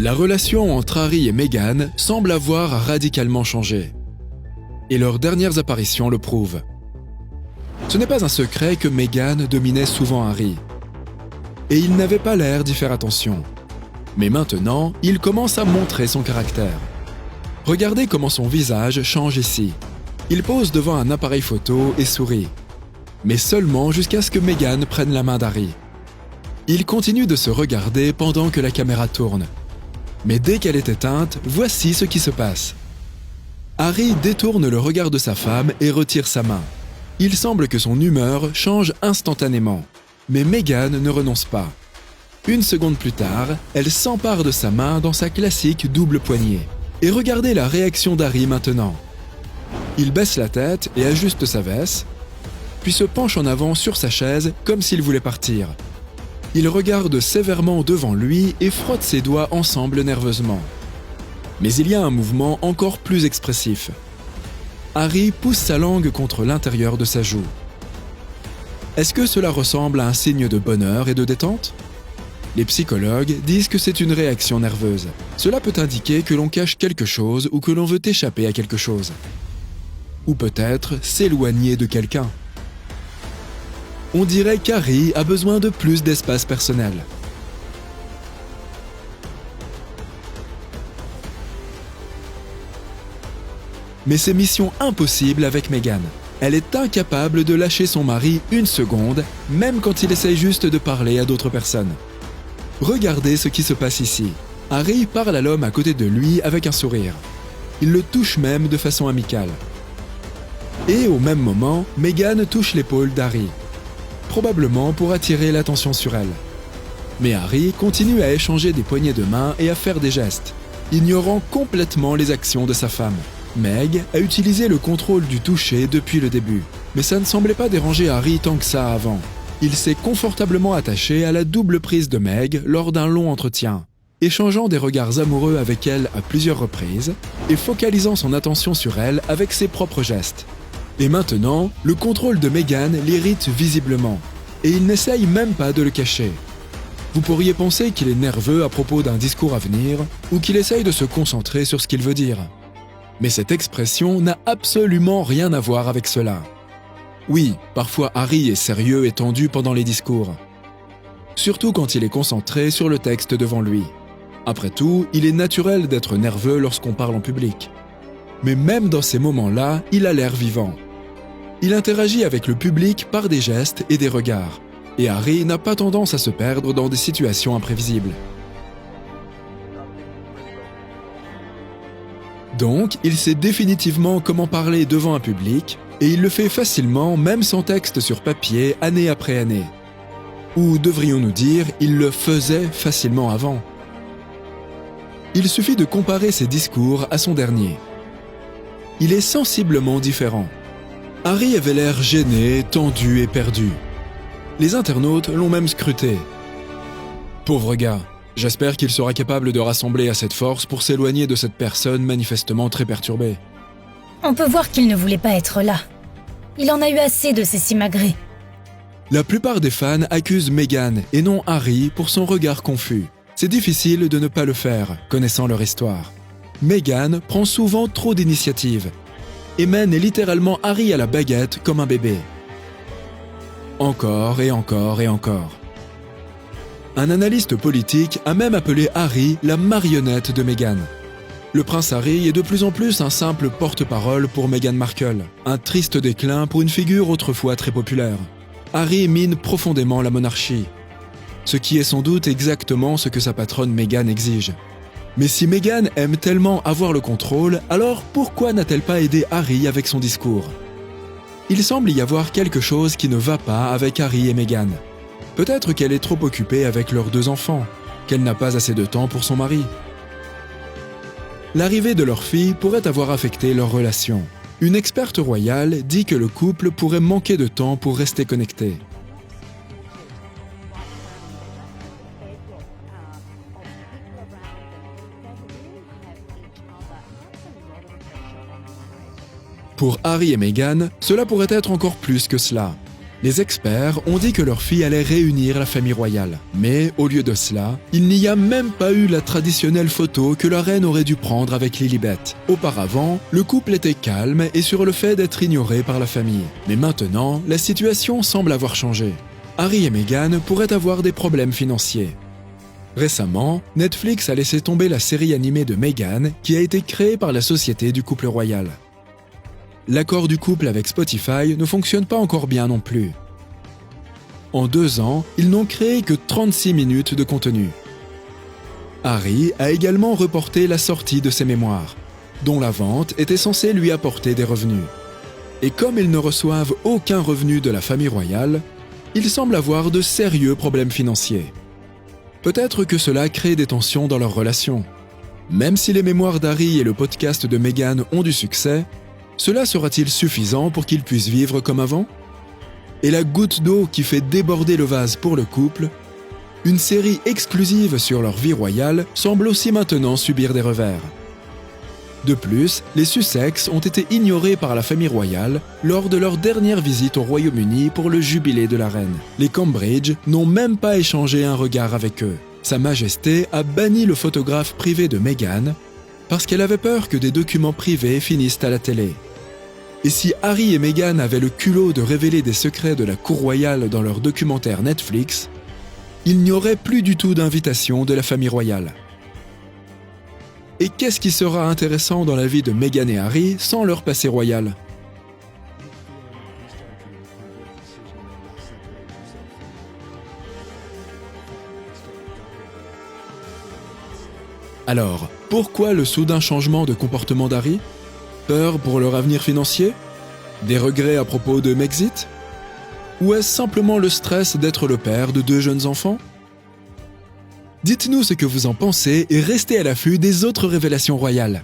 La relation entre Harry et Meghan semble avoir radicalement changé. Et leurs dernières apparitions le prouvent. Ce n'est pas un secret que Meghan dominait souvent Harry. Et il n'avait pas l'air d'y faire attention. Mais maintenant, il commence à montrer son caractère. Regardez comment son visage change ici. Il pose devant un appareil photo et sourit. Mais seulement jusqu'à ce que Meghan prenne la main d'Harry. Il continue de se regarder pendant que la caméra tourne. Mais dès qu'elle est éteinte, voici ce qui se passe. Harry détourne le regard de sa femme et retire sa main. Il semble que son humeur change instantanément. Mais Meghan ne renonce pas. Une seconde plus tard, elle s'empare de sa main dans sa classique double poignée. Et regardez la réaction d'Harry maintenant. Il baisse la tête et ajuste sa veste, puis se penche en avant sur sa chaise comme s'il voulait partir. Il regarde sévèrement devant lui et frotte ses doigts ensemble nerveusement. Mais il y a un mouvement encore plus expressif. Harry pousse sa langue contre l'intérieur de sa joue. Est-ce que cela ressemble à un signe de bonheur et de détente ? Les psychologues disent que c'est une réaction nerveuse. Cela peut indiquer que l'on cache quelque chose ou que l'on veut échapper à quelque chose. Ou peut-être s'éloigner de quelqu'un. On dirait qu'Harry a besoin de plus d'espace personnel. Mais c'est mission impossible avec Meghan. Elle est incapable de lâcher son mari une seconde, même quand il essaye juste de parler à d'autres personnes. Regardez ce qui se passe ici. Harry parle à l'homme à côté de lui avec un sourire. Il le touche même de façon amicale. Et au même moment, Meghan touche l'épaule d'Harry, probablement pour attirer l'attention sur elle. Mais Harry continue à échanger des poignées de main et à faire des gestes, ignorant complètement les actions de sa femme. Meg a utilisé le contrôle du toucher depuis le début, mais ça ne semblait pas déranger Harry tant que ça avant. Il s'est confortablement attaché à la double prise de Meg lors d'un long entretien, échangeant des regards amoureux avec elle à plusieurs reprises et focalisant son attention sur elle avec ses propres gestes. Et maintenant, le contrôle de Meghan l'irrite visiblement, et il n'essaye même pas de le cacher. Vous pourriez penser qu'il est nerveux à propos d'un discours à venir, ou qu'il essaye de se concentrer sur ce qu'il veut dire. Mais cette expression n'a absolument rien à voir avec cela. Oui, parfois Harry est sérieux et tendu pendant les discours. Surtout quand il est concentré sur le texte devant lui. Après tout, il est naturel d'être nerveux lorsqu'on parle en public. Mais même dans ces moments-là, il a l'air vivant. Il interagit avec le public par des gestes et des regards. Et Harry n'a pas tendance à se perdre dans des situations imprévisibles. Donc, il sait définitivement comment parler devant un public, et il le fait facilement même sans texte sur papier année après année. Ou devrions-nous dire, il le faisait facilement avant. Il suffit de comparer ses discours à son dernier. Il est sensiblement différent. Harry avait l'air gêné, tendu et perdu. Les internautes l'ont même scruté. Pauvre gars. J'espère qu'il sera capable de rassembler assez de force pour s'éloigner de cette personne manifestement très perturbée. On peut voir qu'il ne voulait pas être là. Il en a eu assez de ces simagrées. La plupart des fans accusent Meghan et non Harry pour son regard confus. C'est difficile de ne pas le faire, connaissant leur histoire. Meghan prend souvent trop d'initiatives et mène littéralement Harry à la baguette comme un bébé. Encore et encore et encore. Un analyste politique a même appelé Harry la marionnette de Meghan. Le prince Harry est de plus en plus un simple porte-parole pour Meghan Markle, un triste déclin pour une figure autrefois très populaire. Harry mine profondément la monarchie, ce qui est sans doute exactement ce que sa patronne Meghan exige. Mais si Meghan aime tellement avoir le contrôle, alors pourquoi n'a-t-elle pas aidé Harry avec son discours ? Il semble y avoir quelque chose qui ne va pas avec Harry et Meghan. Peut-être qu'elle est trop occupée avec leurs 2 enfants, qu'elle n'a pas assez de temps pour son mari. L'arrivée de leur fille pourrait avoir affecté leur relation. Une experte royale dit que le couple pourrait manquer de temps pour rester connecté. Pour Harry et Meghan, cela pourrait être encore plus que cela. Les experts ont dit que leur fille allait réunir la famille royale. Mais au lieu de cela, il n'y a même pas eu la traditionnelle photo que la reine aurait dû prendre avec Lilibet. Auparavant, le couple était calme et sur le fait d'être ignoré par la famille. Mais maintenant, la situation semble avoir changé. Harry et Meghan pourraient avoir des problèmes financiers. Récemment, Netflix a laissé tomber la série animée de Meghan qui a été créée par la société du couple royal. L'accord du couple avec Spotify ne fonctionne pas encore bien non plus. En 2 ans, ils n'ont créé que 36 minutes de contenu. Harry a également reporté la sortie de ses mémoires, dont la vente était censée lui apporter des revenus. Et comme ils ne reçoivent aucun revenu de la famille royale, ils semblent avoir de sérieux problèmes financiers. Peut-être que cela crée des tensions dans leur relation. Même si les mémoires d'Harry et le podcast de Meghan ont du succès, cela sera-t-il suffisant pour qu'ils puissent vivre comme avant ? Et la goutte d'eau qui fait déborder le vase pour le couple, une série exclusive sur leur vie royale semble aussi maintenant subir des revers. De plus, les Sussex ont été ignorés par la famille royale lors de leur dernière visite au Royaume-Uni pour le jubilé de la reine. Les Cambridge n'ont même pas échangé un regard avec eux. Sa Majesté a banni le photographe privé de Meghan parce qu'elle avait peur que des documents privés finissent à la télé. Et si Harry et Meghan avaient le culot de révéler des secrets de la cour royale dans leur documentaire Netflix, il n'y aurait plus du tout d'invitation de la famille royale. Et qu'est-ce qui sera intéressant dans la vie de Meghan et Harry sans leur passé royal ? Alors, pourquoi le soudain changement de comportement d'Harry ? Peur pour leur avenir financier ? Des regrets à propos de Megxit ? Ou est-ce simplement le stress d'être le père de 2 jeunes enfants ? Dites-nous ce que vous en pensez et restez à l'affût des autres révélations royales.